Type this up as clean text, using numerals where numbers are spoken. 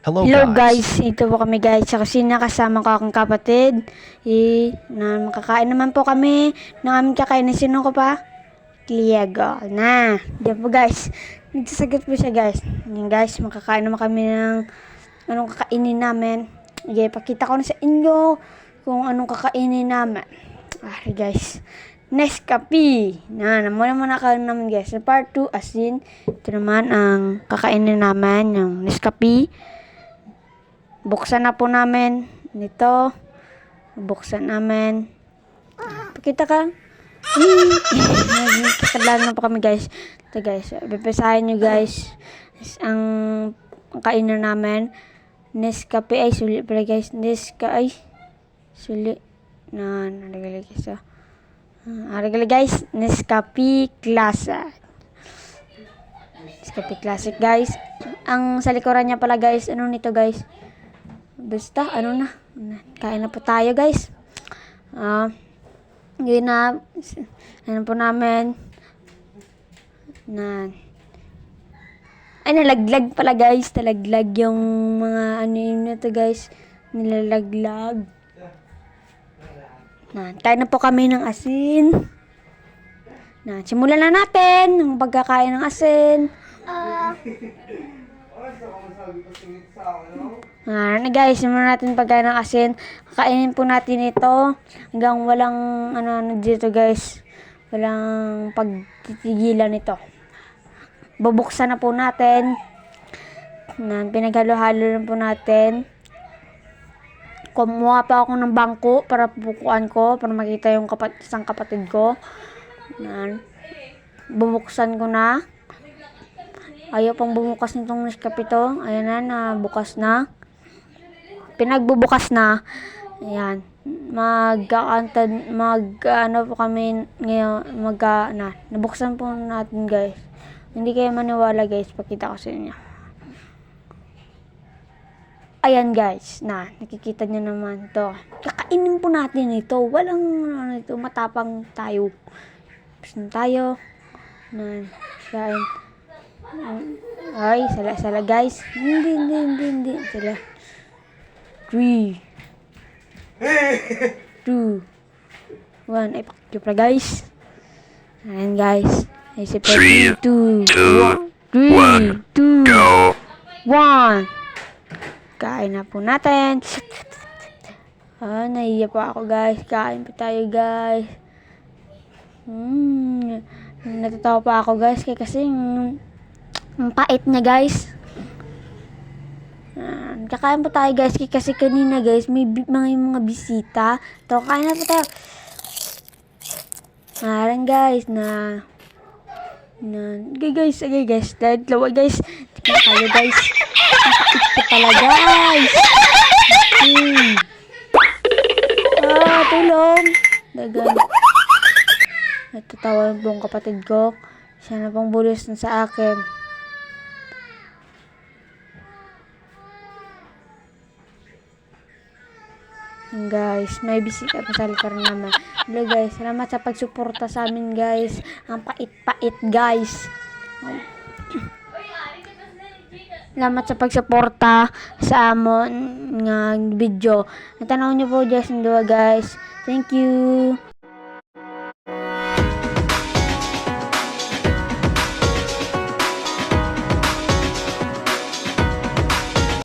Hello Hello guys. guys, ito po kami guys sa kusina kasama ko akong kapatid. Makakain naman po kami ng aming kakainin. Sino ko pa? Kliego. Diyan po guys. Nagsasagot po siya guys. Yan guys, makakain naman kami ng anong kakainin namin. Okay, pakita ko na sa inyo kung anong kakainin namin. Guys. Nescafe. Muna ka naman guys. Sa part 2, asin. Ito naman ang kakainin namin, yung Nescafe. Buksan na po namin nito. Buksan namin. Pakita ka. Nagkakadlaan na po kami guys. Ito guys. Pipisahin nyo guys. Ang kainan namin. Nescafe. Ay, suli pala guys. Nescafe. Ay, suli. Nalagay guys. Nalagay guys. Nescafe Classic. Nescafe Classic guys. Ang sa likuran niya pala guys. Ano nito guys? Basta, kain na po tayo guys. Yun na, po namin. Ay, nalaglag pala guys. Nalaglag yung mga yun na to guys. Nilalaglag. Kain na po kami ng asin. Simulan na natin ng pagkakain ng asin. Guys, simulan natin pagkain ng asin. Kakainin po natin ito hanggang walang dito guys. Walang pagtitigilan ito. Bubuksan na po natin. Pinaghalo-halo na po natin. Kumuha pa ako ng bangko para pupukuan ko para makita yung isang kapatid ko. Bubuksan ko na. Ayaw pang bumukas nitong Nescafe to. Ayan na, bukas na. Pinagbubukas na. Ayan. Po kami ngayon. Nabuksan po natin guys. Hindi kayo maniwala guys. Pakita ko sa inyo. Ayan guys. Nakikita nyo naman to. Kakainin po natin ito. Walang ito. Matapang tayo. Basta tayo. Kain. Ay, sala guys. Hindi. Sala. 3, 2, 1. Ay, pakikyo pa guys. Ayan guys. Ay, 3, 2, 1, 1. Kain na po natin. Nahiya pa ako guys. Kain pa tayo guys. Natatawa pa ako guys. Kasi ang pait niya guys. Kakain pa tayo guys. Kasi kanina guys may mga bisita. Ito, kain na pa tayo. Guys Okay guys. Dalawa guys. Tignan kayo guys. Ang pait pala guys. Tulong. Dagan. Natatawa yung kapatid ko. Siya na pang bulos na sa akin. Guys, may bisita pa sa likuran naman. Hello guys, salamat sa pagsuporta sa amin guys. Ang pait-pait guys. Salamat sa pagsuporta sa amon nga video. Natanaw niyo po guys, guys. Thank you.